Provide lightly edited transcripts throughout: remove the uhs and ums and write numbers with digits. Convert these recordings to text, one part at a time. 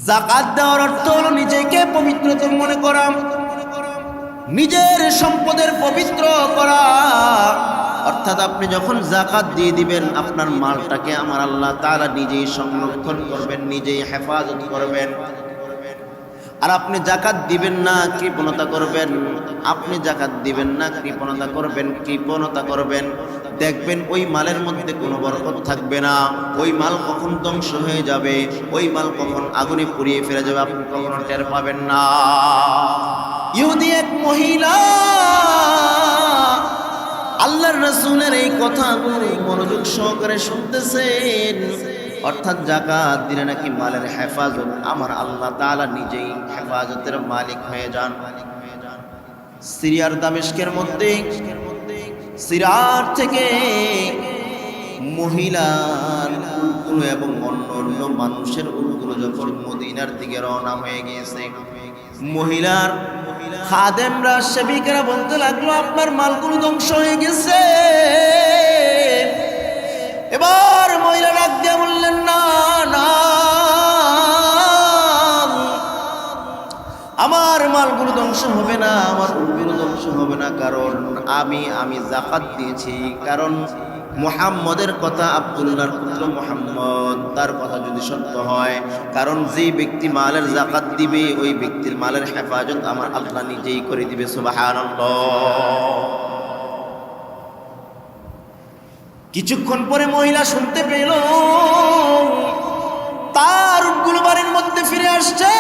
যাকাত দেওয়ার অর্থ হলো নিজেকে পবিত্রতর মনে করা, নিজের সম্পদের পবিত্র করা। অর্থাৎ আপনি যখন যাকাত দিয়ে দিবেন, আপনার মালটাকে আমার আল্লাহ তাআলা নিজেই সংরক্ষণ করবেন, নিজেই হেফাজত করবেন। আর আপনি যাকাত দিবেন না, কৃপণতা করবেন। আপনি যাকাত দিবেন না, কৃপণতা করবেন, দেখবেন ওই মালের মধ্যে কোনো বরকত থাকবে না। ওই মাল কখন ধ্বংস হয়ে যাবে, ওই মাল কখন আগুনে পুড়িয়ে ফেলে যাবে, আপনি কখনো টের পাবেন না। ইহুদি এক মহিলা আল্লাহর রাসূলের এই কথাগুলো মনোযোগ সহকারে শুনতেছেন। অর্থাৎ যাকাত দিলে নাকি মালের হেফাজত, আমার আল্লাহ তাআলা নিজেই হেফাজতের মালিক হয়ে যান। সিরিয়ার দামেস্কের মধ্যে সিরাত থেকে মহিলার উটগুলো এবং অন্য মানুষের উটগুলো যখন মদিনার দিকে রওনা হয়ে গিয়েছে, মহিলার খাদেমরা সেবিকারা বলতে লাগলো, আপনার মালগুলো ধ্বংস হয়ে গেছে। এবার মহিলা ডাক দিয়ে বললেন, না না, আমার মালগুলো ধ্বংস হবে না, আমার উটগুলো ধ্বংস হবে না, কারণ আমি যাকাত দিয়েছি। কারণ মুহাম্মদের কথা, আব্দুল্লাহর পুত্র মুহাম্মদ, তার কথা যদি সত্য হয়, কারণ যেই ব্যক্তি মালের যাকাত দিবে ওই ব্যক্তির মালের হেফাজত আমার আল্লাহ নিজেই করে দিবে। সুবহানাল্লাহ। কিছুক্ষণ পরে মহিলা শুনতে পেল তার উটগুলো বাড়ির মধ্যে ফিরে আসছে।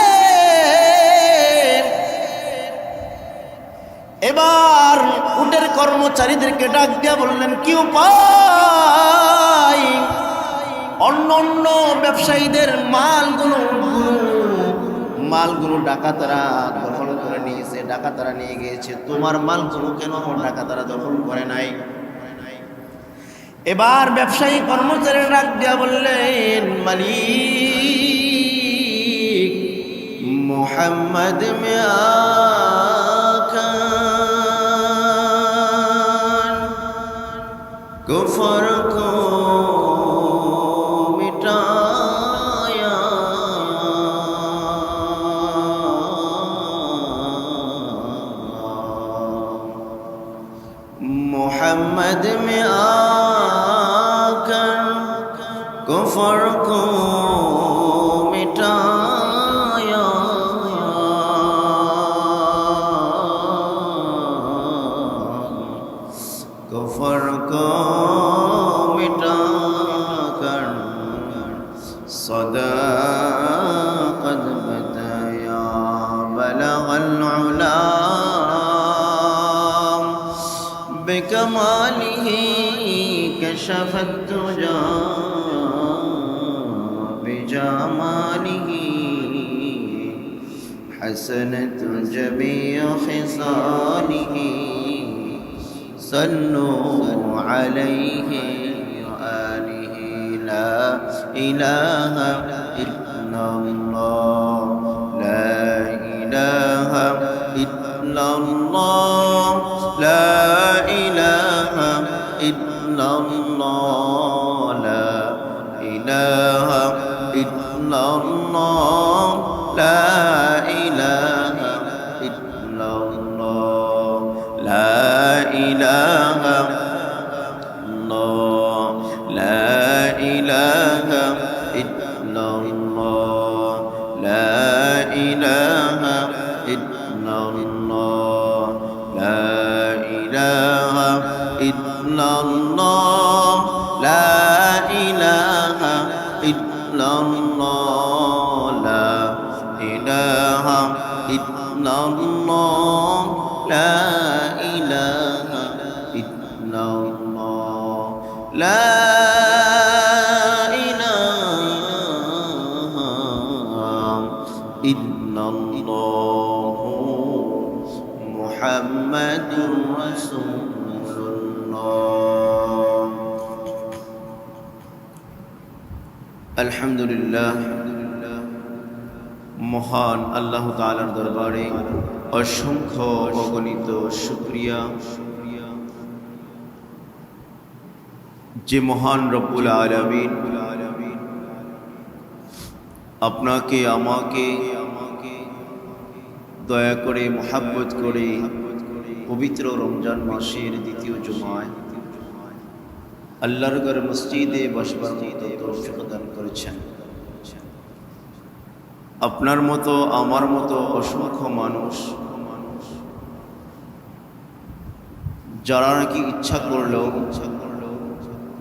এবার উটের কর্মচারীদেরকে ডাক দিয়া বললেন, কি উপায়? অন্য ব্যবসায়ীদের মালগুলো ডাকাতরা দখল করে নিয়েছে, ডাকাতরা নিয়ে গিয়েছে, তোমার মালগুলো কেন ডাকাতরা দখল করে নাই? এবার ব্যবসায়ী কর্মচারীরা ডাক দিয়া বললেন, মালিক, মুহাম্মদ মিয়া कुफर को मिटाया, मोहम्मद में आकर कुफर को मिटाया, कुफर को मिटाकर सदाक़त बताया, बलगल उला बिकमालिही कशफत तुजा बिजमालिही, हसनत जमीअ खिसालिही, सल्लू अलैहि व आलिहि। ला इलाहा इल्लल्लाह, ला इलाहा इल्लल्लाह, ला इलाहा इल्लल्लाह, ला इलाहा इल्लल्लाह, ला इलाहा इल्लल्लाह, ला इलाहा इल्लल्लाह, ला इलाहा इल्लल्लाह, ला इलाहा इल्लल्लाह, ला इलाहा इल्लल्लाह, ला इलाहा इल्लल्लाह, ला इलाहा इल्लल्लाह, ला इलाहा इल्लल्लाह, ला इलाहा इल्लल्लाह, मुहम्मदुर রাসূলুল্লাহ। আলহামদুলিল্লাহ, মহান আল্লাহ তাআলার দরবারে অসংখ্য অগণিত শুকরিয়া, যে মহান রব্বুল আলামিন আপনাকে আমাকে দয়া করে মোহাব্বত করে পবিত্র রমজান মাসের দ্বিতীয় জুমায় আল্লাহর ঘর মসজিদে বসবার মতো তৌফিক দান করেছেন। আপনার মতো আমার মতো অসংখ্য মানুষ যারা নাকি ইচ্ছা করলেও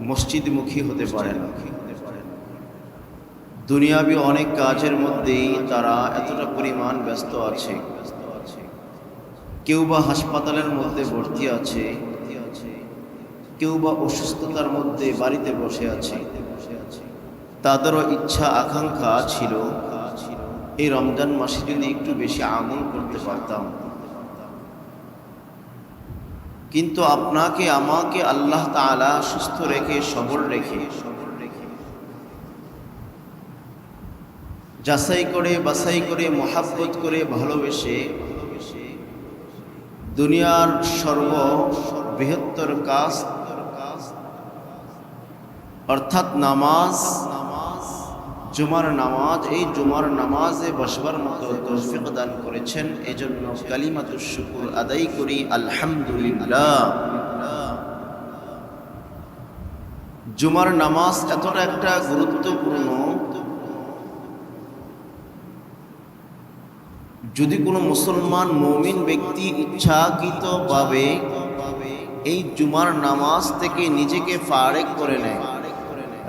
মসজিদমুখী হতে পারে না, দুনিয়াবি অনেক কাজের মধ্যেই তারা এতটা পরিমাণ ব্যস্ত আছে। কেউ বা হাসপাতালের মধ্যে ভর্তি আছে, কেউ বা অসুস্থতার মধ্যে বাড়িতে বসে আছে। তাদেরও ইচ্ছা আকাঙ্ক্ষা ছিল এই রমজান মাসে যদি একটু বেশি আমল করতে পারতাম, কিন্তু আপনাকে আমাকে আল্লাহ তাআলা সুস্থ রেখে সবল রেখে যাচাই করে বাছাই করে মোহাব্বত করে ভালোবেসে দুনিয়ার সর্ববৃহত্তর কাজ অর্থাৎ নামাজ, জুমার নামাজ, এই জুমার নামাজে বসবার মতো তৌফিক দান করেছেন। এজন্য কালিমাতুশ শুকর আদায় করি আলহামদুলিল্লাহ। জুমার নামাজ এতটা একটা গুরুত্বপূর্ণ, যদি কোনো মুসলমান মুমিন ব্যক্তি ইচ্ছাকৃতভাবে এই জুমার নামাজ থেকে নিজেকে ফারেক করে নেয়,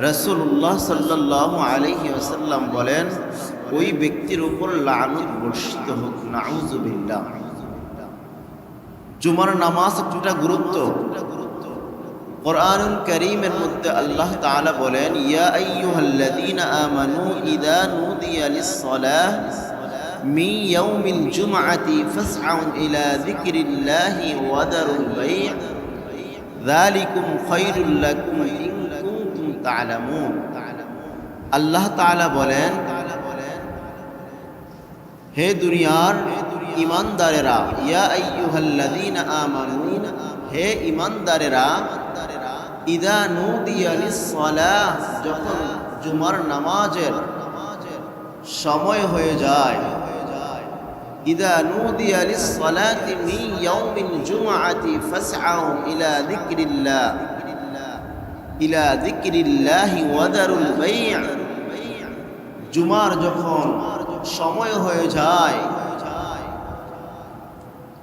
রাসূলুল্লাহ সাল্লাল্লাহু আলাইহি ওয়াসাল্লাম বলেন ওই ব্যক্তির উপর লানত বর্ষিত হোক, নাউযুবিল্লাহ। জুমার নামাজ একটা গুরুত্ব। কোরআনুল কারীমের মধ্যে আল্লাহ তাআলা বলেন, ইয়া আইয়ুহাল্লাযীনা আমানু ইযা নুদিয়া লিস-সালাহ মিন ইয়াউমিল জুমআতি ফাসআউ ইলা যিকরিল্লাহি ওয়া দারুল বাই' যালিকুম খায়রুল লাকুম ইন কুনতুম তা'লামুন। আল্লাহ তাআলা বলেন, হে দুনিয়ার ঈমানদারেরা, ইয়া আইয়ুহাল্লাযীনা আমানু, হে ঈমানদারেরা, ইযা নুদিয়া লিস-সালাহ, যখন জুমার নামাজের সময় হয়ে যায়, ইযা নুদিয়া লিস-সালাতি মিন ইয়াউমিল জুমআতি ফাসআউ ইলা যিকরিল্লাহি ওয়া দারুল বাই', জুমার যখন সময় হয়ে যায়,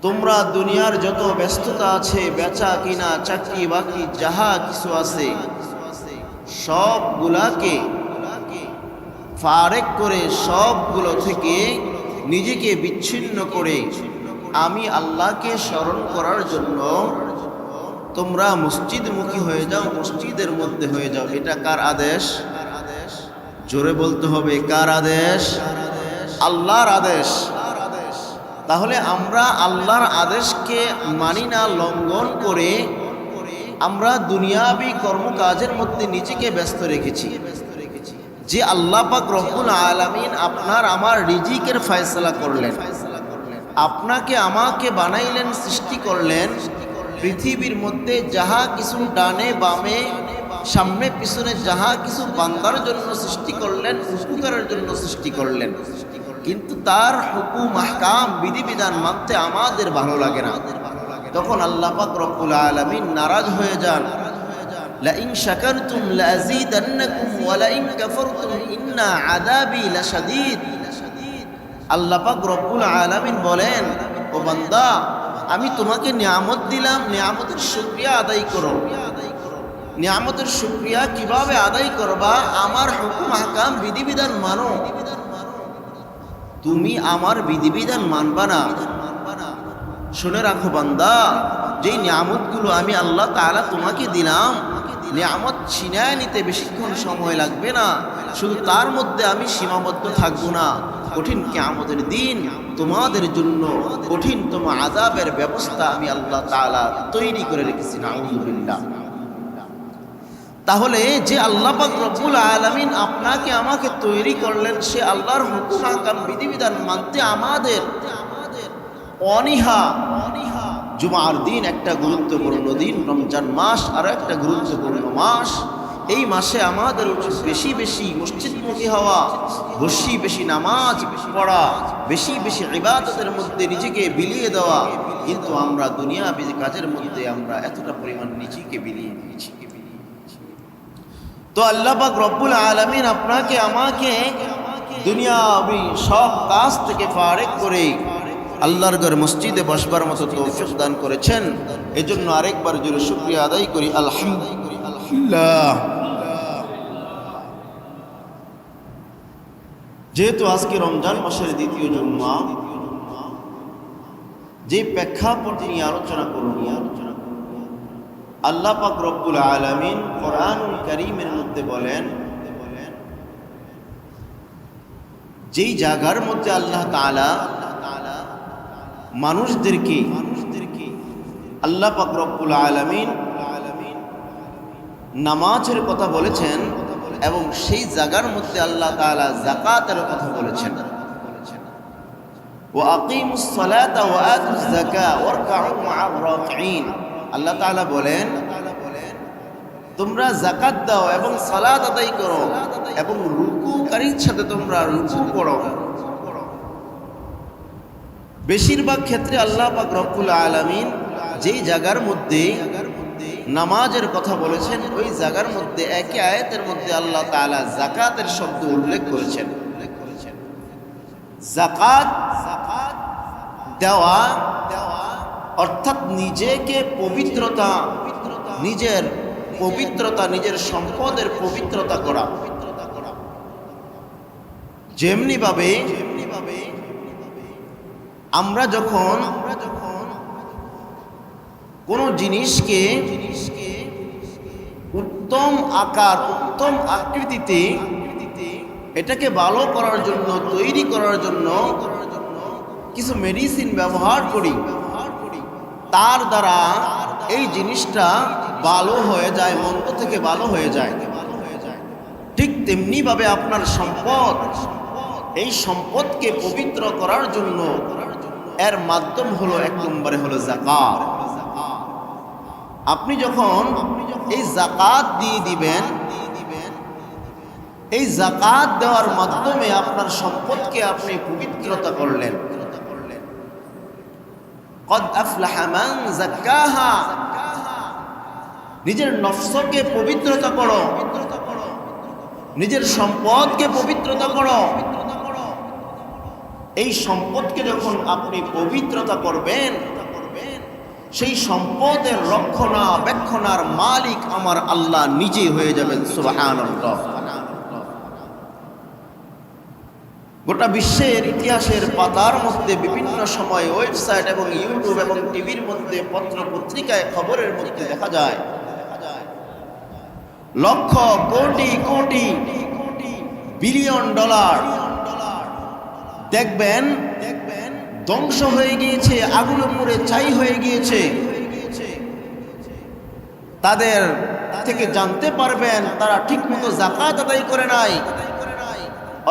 তোমরা দুনিয়ার যত ব্যস্ততা আছে, বেচা কিনা, চাকরি বাকরি যাহা কিছু আছে, সবগুলাকে ফারেক করে, সবগুলো থেকে নিজেকে বিচ্ছিন্ন করে আমি আল্লাহকে স্মরণ করার জন্য তোমরা মসজিদমুখী হয়ে যাও, মসজিদের মধ্যে হয়ে যাও। এটা কার আদেশ? জোরে বলতে হবে, কার আদেশ? আল্লাহর আদেশ। তাহলে আমরা আল্লাহর আদেশকে মানি না, লঙ্ঘন করে আমরা দুনিয়াবি কর্মকাজের মধ্যে নিজেকে ব্যস্ত রেখেছি। যে আল্লাহ পাক রব্বুল আলামিন আপনার আমার রিজিকের ফয়সালা করলেন, আপনাকে আমাকে বানাইলেন, সৃষ্টি করলেন, পৃথিবীর মধ্যে যাহা কিছু ডানে বামে সামনে পিছনে যাহা কিছু বান্দার জন্য সৃষ্টি করলেন, উপকারের জন্য সৃষ্টি করলেন, কিন্তু তার হুকুম আহকাম বিধিবিধান মানতে আমাদের ভালো লাগে না। তখন আল্লাহ পাক রব্বুল আলামিন নারাজ হয়ে যান। লাইন শাকারতুম লাযীদান্নাকুম ওয়া লাইন কাফারতুম ইন্না আযাবি লাশাদীদ। আল্লাহ পাক রব্বুল আলামিন বলেন, ও বান্দা, আমি তোমাকে নিয়ামত দিলাম, নিয়ামতের শুকরিয়া আদায় করো। নিয়ামতের শুকরিয়া কিভাবে আদায় করবা? আমার হুকুম আহকাম বিধিবিধান মানো। তুমি আমার বিধিবিধান মানবা না। শুনে রাখো বান্দা, যেই নিয়ামতগুলো আমি আল্লাহ তাআলা তোমাকে দিলাম, নিয়ামত ছিনায় নিতে বেশিক্ষণ সময় লাগবে না। শুধু তার মধ্যে আমি সীমাবদ্ধ থাকবো না, কঠিন কিয়ামতের দিন তোমাদের জন্য কঠিনতম আযাবের ব্যবস্থা আমি আল্লাহ তাআলা তৈরি করে রেখেছি। নাউযুবিল্লাহ। তাহলে যে আল্লাহ পাক রব্বুল আলামিন আপনাকে আমাকে তৈরি করলেন, সে আল্লাহর হুকুম আহকাম বিধিবিধান মানতে আমাদের অনীহা। জুমার দিন একটা গুরুত্বপূর্ণ দিন, রমজান মাস আরো একটা গুরুত্বপূর্ণ মাস। এই মাসে আমাদের উচিত বেশি বেশি মসজিদমুখী হওয়া, বেশি বেশি নামাজ পড়া, বেশি বেশি ইবাদতের মধ্যে নিজেকে বিলিয়ে দেওয়া। কিন্তু আমরা দুনিয়াবী কাজের মধ্যে আমরা এতটা পরিমাণ নিজেকে বিলিয়ে দিয়েছি। তো আল্লাহ পাক রব্বুল আলামিন আপনাকে আমাকে দুনিয়াবী সব কাজ থেকে ফারেক করে আল্লাহর ঘর মসজিদে বসবার মতো তৌফিক দান করেছেন। এজন্য আরেকবার জোরে শুকরিয়া আদায় করি আলহামদুলিল্লাহ। যেহেতু আজকে রমজান মাসের দ্বিতীয় জুমা, যে প্রেক্ষাপট নিয়ে আলোচনা করব, আল্লাহ পাক রব্বুল আলামিন কোরআনুল কারীমের মধ্যে বলেন, যেই জায়গার মধ্যে আল্লাহ তাআলা মানুষদেরকে আল্লাহ পাক রব্বুল আলামিন নামাজের কথা বলেছেন এবং সেই জায়গার মধ্যে আল্লাহ তাআলা যাকাতের কথা বলেছেন। ওয়া আকিমুস সালাতা ওয়া আতুজ যাকাত ওয়ারকাউ মা'আর রাকিঈন। আল্লাহ তাআলা বলেন, তোমরা যাকাত দাও এবং সালাত আদায় করো এবং রুকুকারীর সাথে তোমরা রুকু করো। বেশিরভাগ ক্ষেত্রে আল্লাহ পাক রব্বুল আলামিন যেই জায়গার মধ্যে নামাজের কথা বলেছেন, ওই জায়গার মধ্যে একই আয়াতের মধ্যে আল্লাহ তাআলা যাকাতের শব্দ উল্লেখ করেছেন। যাকাত দেওয়া অর্থাৎ নিজেকে পবিত্রতা, নিজের সম্পদের পবিত্রতা করা। যেমনি ভাবে আমরা যখন কোনো জিনিসকে উত্তম আকার, উত্তম আকৃতিতে এটাকে ভালো করার জন্য, তৈরি করার জন্য কিছু মেডিসিন ব্যবহার করি, তার দ্বারা এই জিনিসটা ভালো হয়ে যায়, মন্দ থেকে ভালো হয়ে যায়। ঠিক তেমনি ভাবে আপনার সম্পদ, এই সম্পদকে পবিত্র করার জন্য এর মাধ্যম হলো এক নম্বরে হলো যাকাত। আপনি যখন এই যাকাত দিয়ে দিবেন, এই যাকাত দেওয়ার মাধ্যমে আপনার সম্পদকে আপনি পবিত্রতা করলেন। কদ আফলাহা মান যাক্কাহা, নিজের নফসকে পবিত্রতা করো, নিজের সম্পদকে পবিত্রতা করো। এই সম্পদকে যখন আপনি পবিত্রতা করবেন, সেই সম্পদের রক্ষণাবেক্ষণার মালিক আমার আল্লাহ নিজেই হয়ে যাবেন। সুবহানাল্লাহ। গোটা বিশ্বের ইতিহাসের পাতার মধ্যে বিভিন্ন সময় ওয়েবসাইট এবং ইউটিউব এবং টিভির মধ্যে, পত্র পত্রিকায়, খবরের মধ্যে দেখা যায় লক্ষ কোটি কোটি বিলিয়ন ডলার দেখবেন ধ্বংস হয়ে গিয়েছে, আগুনে পুড়ে ছাই হয়ে গিয়েছে। তাদের থেকে জানতে পারবেন তারা ঠিকমতো যাকাত আদায় করে নাই,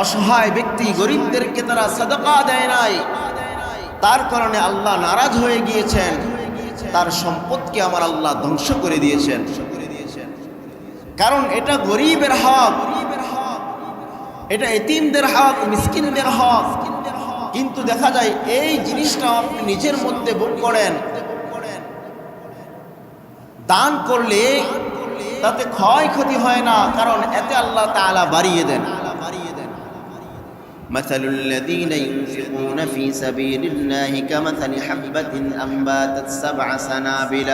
অসহায় ব্যক্তি গরিবদেরকে তারা সাদাকা দেয় নাই, তার কারণে আল্লাহ নারাজ হয়ে গিয়েছেন, তার সম্পদকে আমার আল্লাহ ধ্বংস করে দিয়েছেন। কারণ এটা গরিবের হক, এটা এতিমদের হক, মিসকিনদের হক। কিন্তু দেখা যায় এই জিনিসটা আপনি নিজের মধ্যে ভোগ করেন, দান করলে তাতে ক্ষয়ক্ষতি হয় না, কারণ এতে আল্লাহ তাআলা বাড়িয়ে দেন। مثل الذين ينفقون في سبيل الله كمثل حبة أنبتت 7 سنابل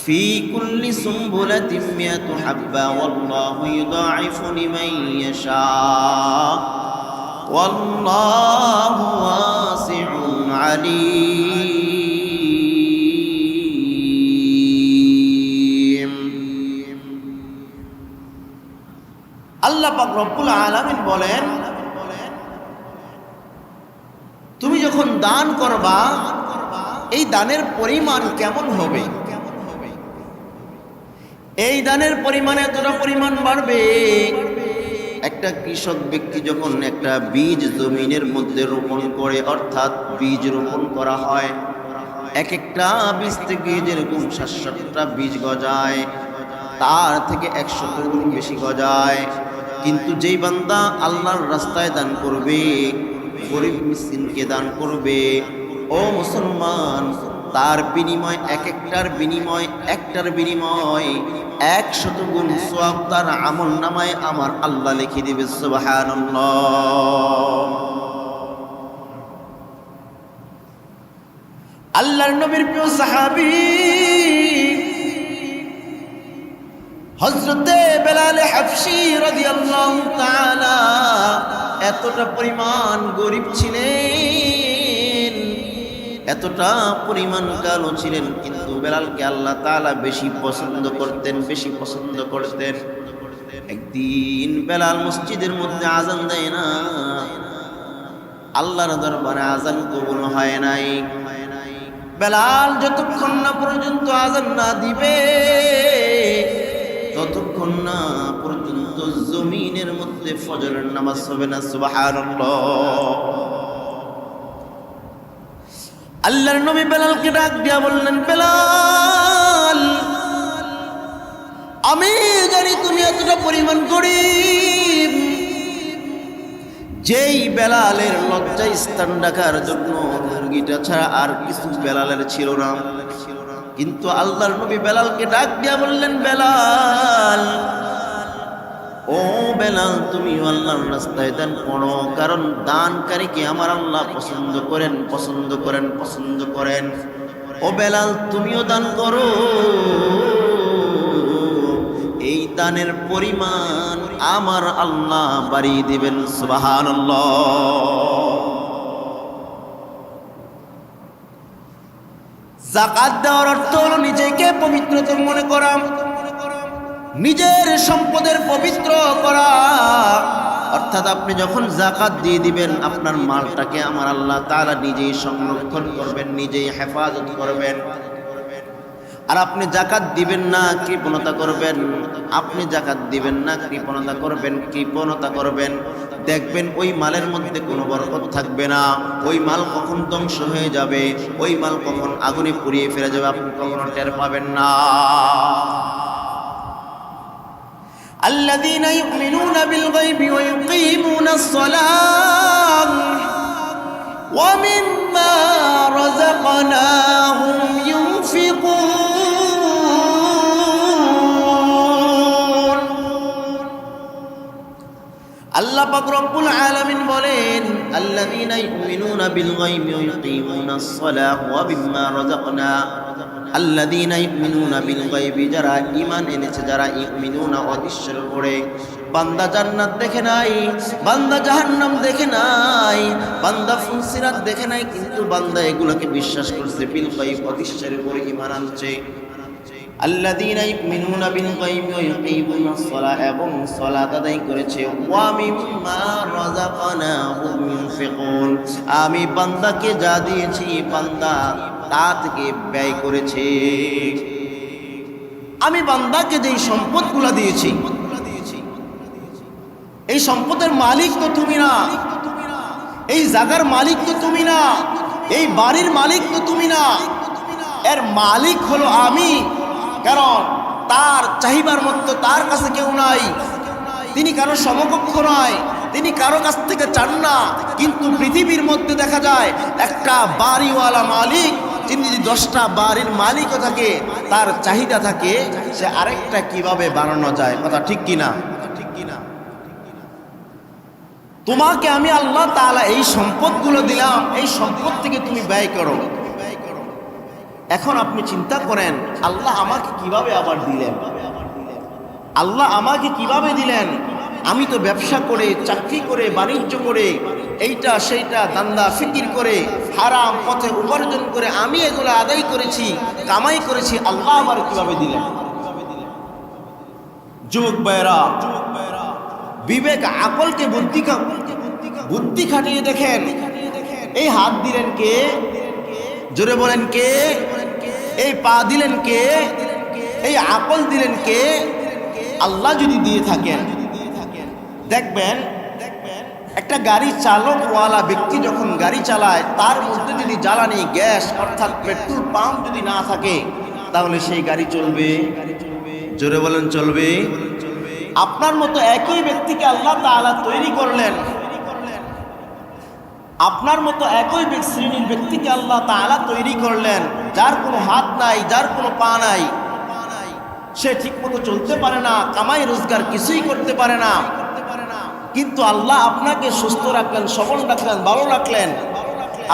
في كل سنبلة 100 حبة والله يضاعف لمن يشاء والله واسع عليم। আল্লাহ পাক রব্বুল আলামিন বলেন, তুমি যখন দান করবা, এই দানের পরিমাণ কেমন হবে? এই দানের পরিমাণে এতটা পরিমাণ বাড়বে। একটা কৃষক ব্যক্তি যখন একটা বীজ জমিনের মধ্যে রোপণ করে, অর্থাৎ বীজ রোপণ করা হয়, এক একটা বীজ থেকে যেরকম 700টা বীজ গজায়, তার থেকে 100 গুণ বেশি গজায়। কিন্তু যেই বান্দা আল্লাহর রাস্তায় দান করবে, গরিব মিসকিনকে দান করবে, ও মুসলমান, তার বিনিময় একটার বিনিময় 100 গুণ সওয়াব তার আমল নামায় আমার আল্লাহ লিখে দিবে। সুবহানাল্লাহ। আল্লাহর নবীর প্রিয় সাহাবী হযরতে বেলাল হাবশী রাদিয়াল্লাহু তাআলা এতটা পরিমাণ গরীব ছিলেন, এতটা পরিমাণ কালো ছিলেন, কিন্তু বেলালকে আল্লাহ তাআলা বেশি পছন্দ করতেন। একদিন বেলাল মসজিদের মধ্যে আজান দেয় না, আল্লাহর দরবারে আজান কবুল হয় নাই। বেলাল যতক্ষণ না পর্যন্ত আজান না দিবে, ততক্ষণ না পর্যন্ত জমিনের মধ্যে ফজরের নামাজ হবে না। সুবহানাল্লাহ। আল্লাহর নবী বেলালকে ডাক দিয়া বললেন, বেলাল, আমি জানি তুমি এতটা পরিমাণ গরীব। যেই বেলালের লজ্জা স্থান রাখার জন্য মুরগিটা ছাড়া আর কিছু বেলালের ছিল না, কিন্তু আল্লাহর নবী বেলালকে ডাক দিয়া বললেন, বেলাল, ও বেলাল, তুমি আল্লাহর রাস্তায় দান করো, কারণ দানকারীকে আমার আল্লাহ পছন্দ করেন। ও বেলাল, তুমিও দান করো, এই দানের পরিমাণ আমার আল্লাহ বাড়িয়ে দিবেন। সুবহানাল্লাহ। যাকাত দেওয়ার অর্থ হলো নিজেকে পবিত্রতর মনে করা, নিজের সম্পদের পবিত্র করা। অর্থাৎ আপনি যখন যাকাত দিয়ে দিবেন, আপনার মালটাকে আমার আল্লাহ তাআলা নিজেই সংরক্ষণ করবেন, নিজেই হেফাজত করবেন। আর আপনি যাকাত দিবেন না, কৃপণতা করবেন। আপনি যাকাত দিবেন না, কৃপণতা করবেন, দেখবেন ওই মালের মধ্যে কোনো বরকত থাকবে না। ওই মাল কখন ধ্বংস হয়ে যাবে, ওই মাল কখন আগুনে পুড়িয়ে ফেলে যাবে, আপনি কখনো টের পাবেন না। الذين يؤمنون بالغيب ويقيمون الصلاة ومما رزقناهم ينفقون। আল্লাহ পাক রব্বুল আলামিন বলেন, الذين يؤمنون بالغيب ويقيمون الصلاة ومما رزقناهم। আল্লাযীনা ইউমিনুনা বিল গায়বি, যারা ঈমান এনেছে, যারা ইউমিনুনা অদৃশ্যের উপরে। বান্দা জান্নাত দেখে নাই, বান্দা জাহান্নাম দেখে নাই, বান্দা ফুলসিরাত দেখে নাই, কিন্তু বান্দা এগুলোকে বিশ্বাস করছে, বিল গায়ব অদৃশ্যের উপরে ঈমান আনছে। আল্লাযীনা ইউমিনুনা বিল গায়বি ওয়া ইউকিমুনাস সালাহ, এবং সালাত আদায় করেছে। ওয়া মিম্মা রাযাকনাহুম ইউনফিকুন, আমি বান্দাকে যা দিয়েছি বান্দা তা থেকে ব্যয় করেছে। আমি বান্দাকে যেই সম্পদগুলো দিয়েছি, এই সম্পদের মালিক তো তুমি না, এই জায়গার মালিক তো তুমি না, এই বাড়ির মালিক তো তুমি না, এর মালিক হলো আমি। কারণ তার চাহিবার মতো তার কাছে কেউ নাই, তিনি কারো সমকক্ষ নয়, তিনি কারো কাছ থেকে চান না। কিন্তু পৃথিবীর মধ্যে দেখা যায় একটা বাড়িওয়ালা মালিক, তিনি যদি 10টা বাড়ির মালিকও থাকে, তার চাহিদা থাকে সে আরেকটা কিভাবে বানানো যায়। কথা ঠিক কিনা? তোমাকে আমি আল্লাহ তাআলা এই সম্পদগুলো দিলাম, এই সম্পদ থেকে তুমি ব্যয় করো। এখন আপনি চিন্তা করেন, আল্লাহ আমাকে কিভাবে আবার দিলেন, আল্লাহ আমাকে কিভাবে দিলেন। আমি তো ব্যবসা করে, চাকরি করে, বাণিজ্য করে, এইটা সেইটা দান্দা ফিকির করে, হারাম পথে উপার্জন করে আমি এগুলো আদায় করেছি, কামাই করেছি, আল্লাহ আবার কিভাবে দিলেন? যুবক ভাইরা, বিবেক আকলকে বুদ্ধি খাটিয়ে দেখেন, এই হাত দিলেন কে? জোরে বলেন কে? এই পা দিলেন কে? এই আকল দিলেন কে? আল্লাহ যদি দিয়ে থাকেন, দেখবেন একটা গাড়ি চালকওয়ালা ব্যক্তি যখন গাড়ি চালায়, তার মধ্যে যদি জ্বালানি গ্যাস অর্থাৎ পেট্রোল পাম্প যদি না থাকে, তাহলে সেই গাড়ি চলবে? জোরে বলেন চলবে? আপনার মতো একই ব্যক্তিকে আল্লাহ তাআলা তৈরি করলেন, আপনার মতো একই শ্রেণীর ব্যক্তিকে আল্লাহ তাআলা তৈরি করলেন, যার কোনো হাত নাই, যার কোনো পা নাই, সে ঠিক মতো চলতে পারে না, কামাই রোজগার কিছুই করতে পারে না, কিন্তু আল্লাহ আপনাকে সুস্থ রাখলেন, সবল রাখলেন, ভালো রাখলেন।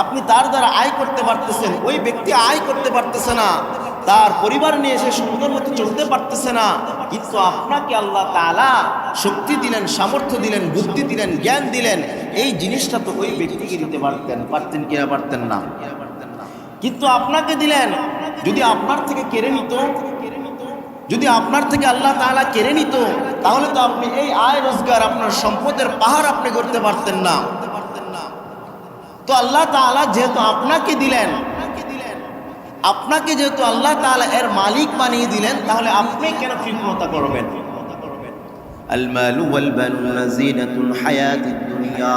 আপনি তার দ্বারা আয় করতে পারতেছেন, ওই ব্যক্তি আয় করতে পারতেছে না, তার পরিবার নিয়ে সে সুন্দর মতো চলতে পারতেছে না, কিন্তু আপনাকে আল্লাহ তাআলা শক্তি দিলেন, সামর্থ্য দিলেন, বুদ্ধি দিলেন, জ্ঞান দিলেন। এই জিনিসটা তো ওই ব্যক্তিকে দিতে পারতেন কিনা? পারতেন না। কিন্তু আপনাকে দিলেন, যদি আপনার থেকে কেড়ে নিত, যদি আপনার থেকে আল্লাহ তাআলা কেড়ে নিত, তাহলে তো আপনি এই আয় রোজগার, আপনার সম্পদের পাহাড় আপনি করতে পারতেন না। তো আল্লাহ তাআলা যেহেতু আপনাকে দিলেন, আপনাকে যেহেতু আল্লাহ তাআলা এর মালিক বানিয়ে দিলেন, তাহলে আপনি কেন কৃপণতা করবেন? আল মালু ওয়াল বানুনা জিনাতুল হায়াতিদ দুনিয়া,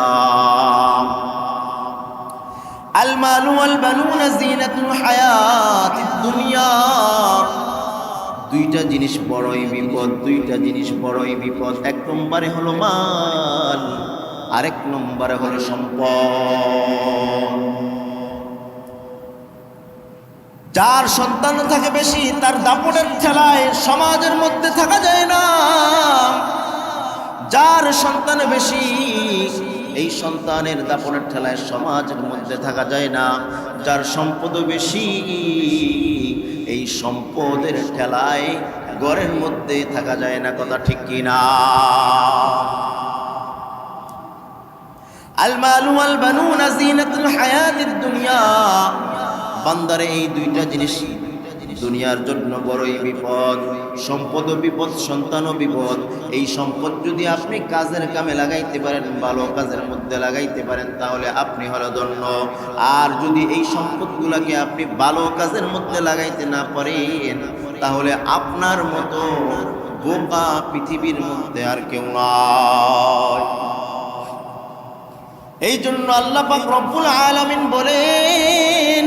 আল মালু ওয়াল বানুনা জিনাতুল হায়াতিদ দুনিয়া। দুইটা জিনিস বড়ই বিপদ, দুইটা জিনিস বড়ই বিপদ। এক নম্বরে হলো মাল, আরেক নম্বরে হলো সম্পদ। যার সন্তান থাকে বেশি, তার দাপটের ঠেলায় সমাজের মধ্যে থাকা যায় না। যার সন্তান বেশি, এই সন্তানের দাপটের ঠেলায় সমাজের মধ্যে থাকা যায় না। যার সম্পদ বেশি, এই সম্পদের ঠেলায় ঘরের মধ্যে থাকা যায় না। কথা ঠিক কিনা? আল মালু ওয়াল বানুনা জিনাতুল হায়াতিদ দুনিয়া। বান্দারে এই দুইটা জিনিস দুনিয়ার জন্য বড়ই বিপদ। সম্পদও বিপদ, সন্তানও বিপদ। এই সম্পদ যদি আপনি কাজের কামে লাগাইতে পারেন, ভালো কাজের মধ্যে লাগাইতে পারেন, তাহলে আপনি হলো ধন্য। আর যদি এই সম্পদগুলোকে আপনি ভালো কাজের মধ্যে লাগাইতে না পারেন, তাহলে আপনার মতো বোকা পৃথিবীর মধ্যে আর কেউ নয়। এই জন্য আল্লাহ পাক রব্বুল আলামিন বলেন,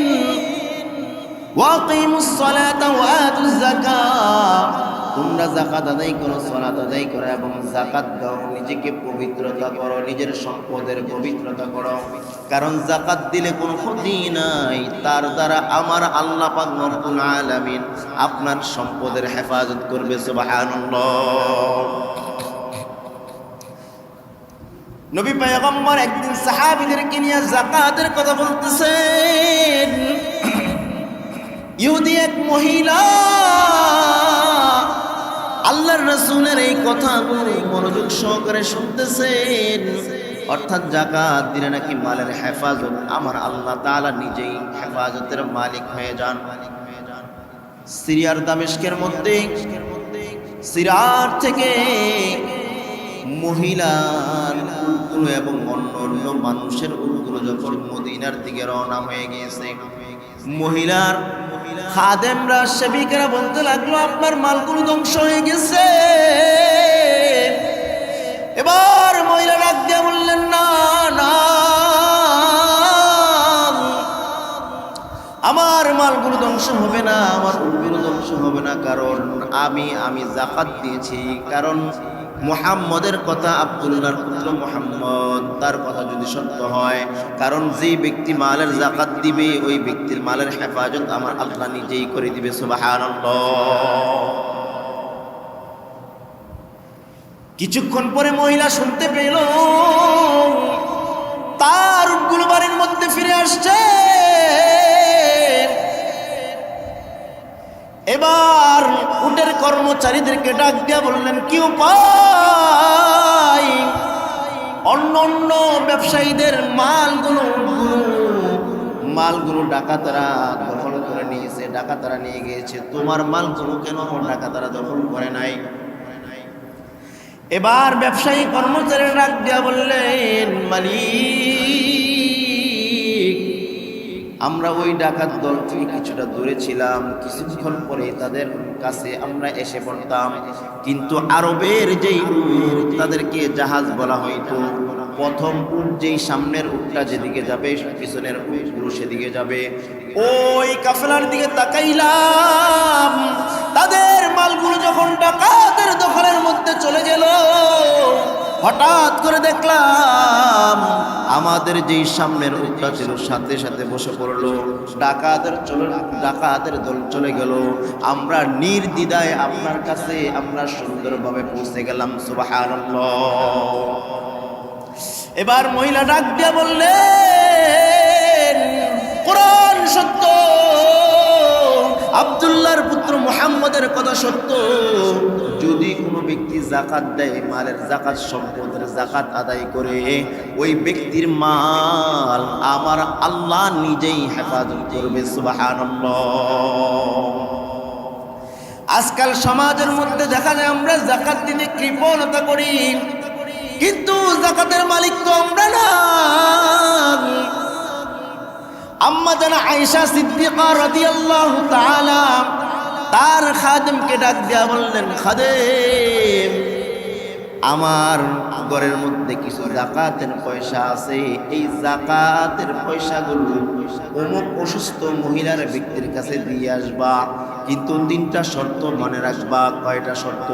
ওয়াকিমুস সালাতা ওয়া আতুজ যাকাত, তোমরা যাকাত আদায় করো, সালাত আদায় করো এবং যাকাত দাও। নিজেকে পবিত্রতা করো, নিজের সম্পদের পবিত্রতা করো, কারণ যাকাত দিলে কোনো ক্ষতি নাই। তার দ্বারা আমার আল্লাহ পাক রব্বুল আলামিন আপনার সম্পদের হেফাজত করবে। সুবহানাল্লাহ। নবী পয়গম্বর একদিন সাহাবীদেরকে নিয়ে যাকাতের কথা বলতেছেন। ইহুদি এক মহিলা আল্লাহর রাসূলের এই কথাগুলো মনোযোগ সহকারে শুনতেছেন। অর্থাৎ যাকাত দিলে নাকি মালের হেফাজত, আমার আল্লাহ তাআলা নিজেই হেফাজতের মালিক হয়ে যান। সিরিয়ার দামেস্কের মধ্যে, সিরিয়ার থেকে মহিলার উটগুলো এবং অন্য মানুষের উটগুলো যখন মদিনার দিকে রওনা হয়ে গিয়েছে, মহিলার খাদেমরা, সেবিকারা বলতে লাগলো, আপনার মালগুলো ধ্বংস হয়ে গেছে। এবার মহিলা ডাক দিয়ে বললেন, না না, আমার মালগুলো ধ্বংস হবে না, আমার উটগুলো ধ্বংস হবে না, কারণ আমি যাকাত দিয়েছি। কারণ মুহাম্মদের কথা, আব্দুল্লাহর পুত্র মুহাম্মদ, তার কথা যদি সত্য হয়, কারণ যেই ব্যক্তি মালের যাকাত দিবে, ওই ব্যক্তির মালের হেফাজত আমার আল্লাহ নিজেই করে দিবে। সুবহানাল্লাহ। কিছুক্ষণ পরে মহিলা শুনতে পেল তার উটগুলো বাড়ির মধ্যে ফিরে আসছে। এবার উটের কর্মচারীদেরকে ডাক দিয়া বললেন, কি উপায়? অন্য ব্যবসায়ীদের মালগুলো ডাকাতরা দখল করে নিয়েছে, ডাকাতরা নিয়ে গিয়েছে, তোমার মালগুলো কেন ডাকাতরা দখল করে নাই? এবার ব্যবসায়ী কর্মচারীরা ডাক দিয়া বললেন, মালিক, আমরা ওই ডাকাত দল থেকে কিছুটা দূরে ছিলাম, কিছুক্ষণ পরে তাদের কাছে আমরা এসে পড়তাম, কিন্তু আরবের যেই তাদেরকে জাহাজ বলা হইতো, প্রথম উট যেই সামনের উটটা যেদিকে যাবে, পিছনের উটগুলো সেদিকে যাবে। ওই কাফেলার দিকে তাকাইলাম, তাদের মালগুলো যখন ডাকাতের দখলের মধ্যে চলে গেল, হঠাৎ করে দেখলাম আমাদের যেই সামনের উটটা ছিল সাথে সাথে বসে পড়লো। ডাকাতের দল চলে গেল। আমরা নির্দ্বিধায় আপনার কাছে আমরা সুন্দরভাবে পৌঁছে গেলাম। সুবহানাল্লাহ। এবার মহিলা ডাক দিয়া বললেন, কোরআন সত্য, আব্দুল্লাহর পুত্র মুহাম্মদের কথা সত্য। যদি কোনো ব্যক্তি যাকাত দেয়, মালের যাকাত, সম্পদের যাকাত আদায় করে, ওই ব্যক্তির মাল আমার আল্লাহ নিজেই হেফাজত করবে। সুবহানাল্লাহ। আজকাল সমাজের মধ্যে দেখা যায় আমরা যাকাত দিতে কৃপণতা করি, কিন্তু যাকাতের মালিক তো আমরা না। আম্মা জানা আয়েশা সিদ্দিকা রাদিয়াল্লাহু তাআলা তার খাদেমকে ডাক দিয়া বললেন, খাদেম, আমার ঘরের মধ্যে কিছু যাকাতের পয়সা আছে, এই যাকাতের পয়সাগুলো অমুক অসুস্থ মহিলার ব্যক্তির কাছে দিয়ে আসবা, কিন্তু 3টা শর্ত মনে রাখবা। কয়টা শর্ত?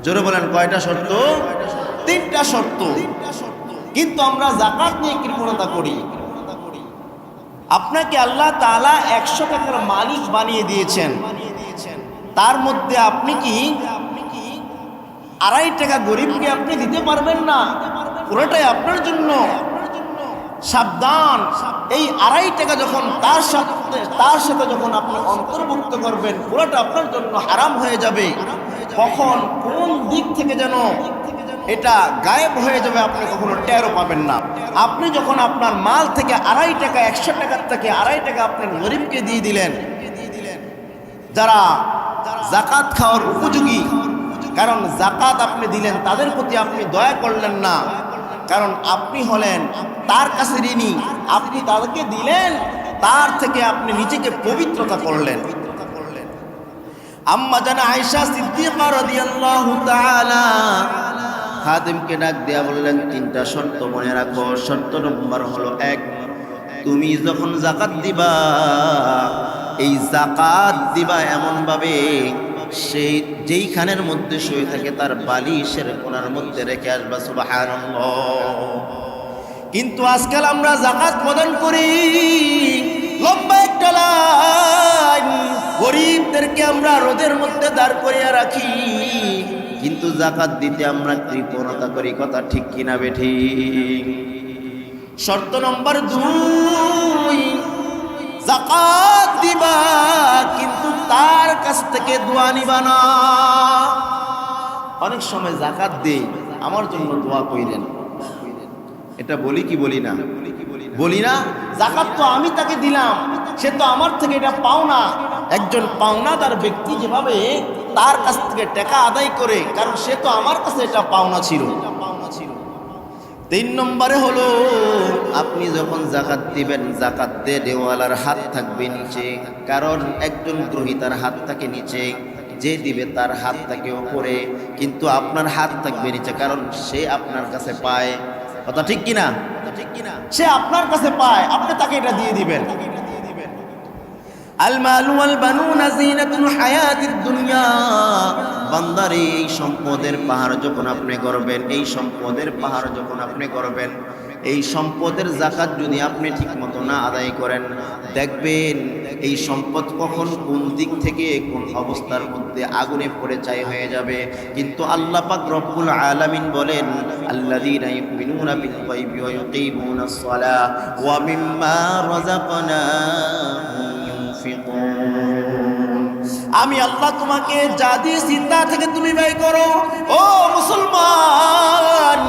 জোরে বলেন, কয়টা শর্ত? 3টা শর্ত। কিন্তু আমরা যাকাত নিয়ে কৃপণতা করি। আপনাকে আল্লাহ তাআলা 100 টাকার মালিক বানিয়ে দিয়েছেন, তার মধ্যে আপনি কি 2.5 টাকা গরিবকে আপনি দিতে পারবেন না? পুরোটাই আপনার জন্য। সাবধান, এই 2.5 টাকা যখন তার সাথে যখন আপনি অন্তর্ভুক্ত করবেন, পুরোটা আপনার জন্য হারাম হয়ে যাবে। কখন কোন দিক থেকে যেন এটা গায়েব হয়ে যাবে আপনি কখনো টেরও পাবেন না। আপনি যখন আপনার মাল থেকে 2.5 টাকা, 100 টাকার থেকে 2.5 টাকা আপনার গরিবকে দিয়ে দিলেন, যারা যাকাত খাওয়ার উপযোগী, কারণ যাকাত আপনি দিলেন, তাদের প্রতি আপনি দয়া করলেন না, কারণ আপনি হলেন তার কাছে ঋণী। আপনি তাদেরকে দিলেন, তার থেকে আপনি নিজেকে পবিত্রতা করলেন। আম্মা জানা আয়েশা সিদ্দিকা রাদিয়াল্লাহু তাআলা খাদেমকে ডাক দিয়া বললেন, 3টা শর্ত মনে রাখো। শর্ত নম্বর হলো 1, তুমি যখন যাকাত দিবা, এই যাকাত দিবা এমনভাবে সে যেইখানের মধ্যে শুয়ে থাকে তার বালিশের কোণার মধ্যে রেখে আসবা। সুবহানাল্লাহ। কিন্তু আজকাল আমরা যাকাত প্রদান করি, লম্বা একটা লাইন, গরিবদেরকে আমরা রোদের মধ্যে দাঁড় করিয়ে রাখি, কিন্তু যাকাত দিতে আমরা কৃপণতা করি। কথা ঠিক কিনা বেঠিক? শর্ত নম্বর 2, যাকাত দিবা কিন্তু তার কাছ থেকে দোয়া নিবা না। অনেক সময় যাকাত দেই, আমার জন্য দোয়া কইলেন, এটা বলি কি বলি না? বলি না। যাকাত তো আমি তাকে দিলাম, সে তো আমার থেকে এটা পাওনা। একজন পাওনাদার ব্যক্তি যেভাবে তার কাছ থেকে টাকা আদায় করে, কারণ সে তো আমার কাছে এটা পাওনা ছিল। 3 নম্বরে হলো, আপনি যখন যাকাত দিবেন, যাকাত দেওয়ালার হাত থাকবে নিচে, কারণ একজন গ্রহীতার হাত থাকে নিচে, যে দিবে তার হাত থাকে উপরে, কিন্তু আপনার হাত থাকবে নিচে, কারণ সে আপনার কাছে পায়। কথা ঠিক কিনা? সে আপনার কাছে পায়, আপনি তাকে এটা দিয়ে দিবেন। আল মালু ওয়াল বানুনা যিনাতুল হায়াতিদ দুনিয়া। বান্দারে, এই সম্পদের পাহাড় যখন আপনি করবেন, এই সম্পদের পাহাড় যখন আপনি করবেন, এই সম্পদের যাকাত যদি আপনি ঠিকমতো না আদায় করেন, দেখবেন এই সম্পদ কখন কোন দিক থেকে কোন অবস্থার মধ্যে আগুনে পড়ে ছাই হয়ে যাবে। কিন্তু আল্লাহ পাক রব্বুল আলামিন বলেন, আল্লাযীনা ইউমিনুনা বিল গায়বি ওয়া ইউকিমুনাস সালাহ ওয়া মিম্মা রাযাকনাহুম ইউনফিকুন। আমি আল্লাহ তোমাকে যা দিয়েছি তা থেকে তুমি ব্যয় করো। ও মুসলমান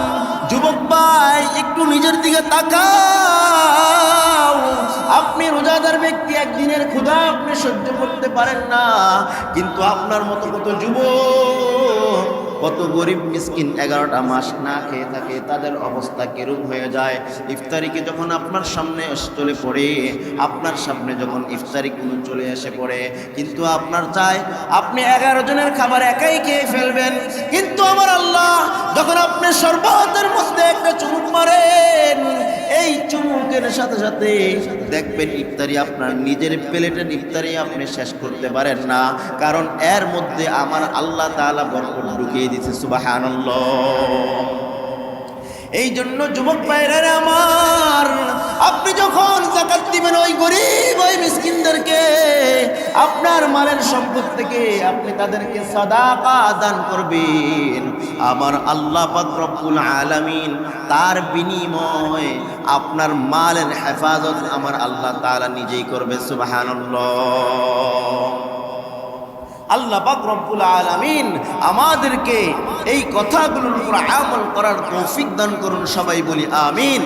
যুবক ভাই, একটু নিজের দিকে তাকাও। আপনি রোজাদার ব্যক্তি, একদিনের ক্ষুধা আপনি সহ্য করতে পারেন না, কিন্তু আপনার মতো কত যুবক কত গরিব মিসকিন 11টা মাস না খেয়ে থাকে, তাদের অবস্থা কিরূপ হয়ে যায়। ইফতারিকে যখন আপনার সামনে চলে পড়ে, আপনার সামনে যখন ইফতারি কোনো চলে এসে পড়ে, কিন্তু আপনার চায় আপনি 11 জনের খাবার একাই খেয়ে ফেলবেন, কিন্তু আমার আল্লাহ যখন আপনি শরবতের মধ্যে একটা চুমুক মারেন, এই চুমুকের সাথে সাথে দেখবেন ইফতারি আপনার নিজের প্লেটের ইফতারি আপনি শেষ করতে পারেন না, কারণ এর মধ্যে আমার আল্লাহ তাআলা বরকত ঢুকিয়ে দিয়েছে। সুবহানাল্লাহ। এই জন্য যুবক ভাইরা আমার, আপনি যখন যাকাত দিবেন ওই গরিব ওই মিসকিনদেরকে, আপনার মালের সম্পদ থেকে আপনি তাদেরকে সাদাকা দান করবেন, আমার আল্লাহ পাক রব্বুল আলামিন তার বিনিময়ে আপনার মালের হেফাজত আমার আল্লাহ তাআলা নিজেই করবে। সুবহানাল্লাহ। আল্লাহ পাক রব্বুল আলামিন আমাদেরকে এই কথাগুলোর উপর আমল করার তৌফিক দান করুন। সবাই বলি আমিন।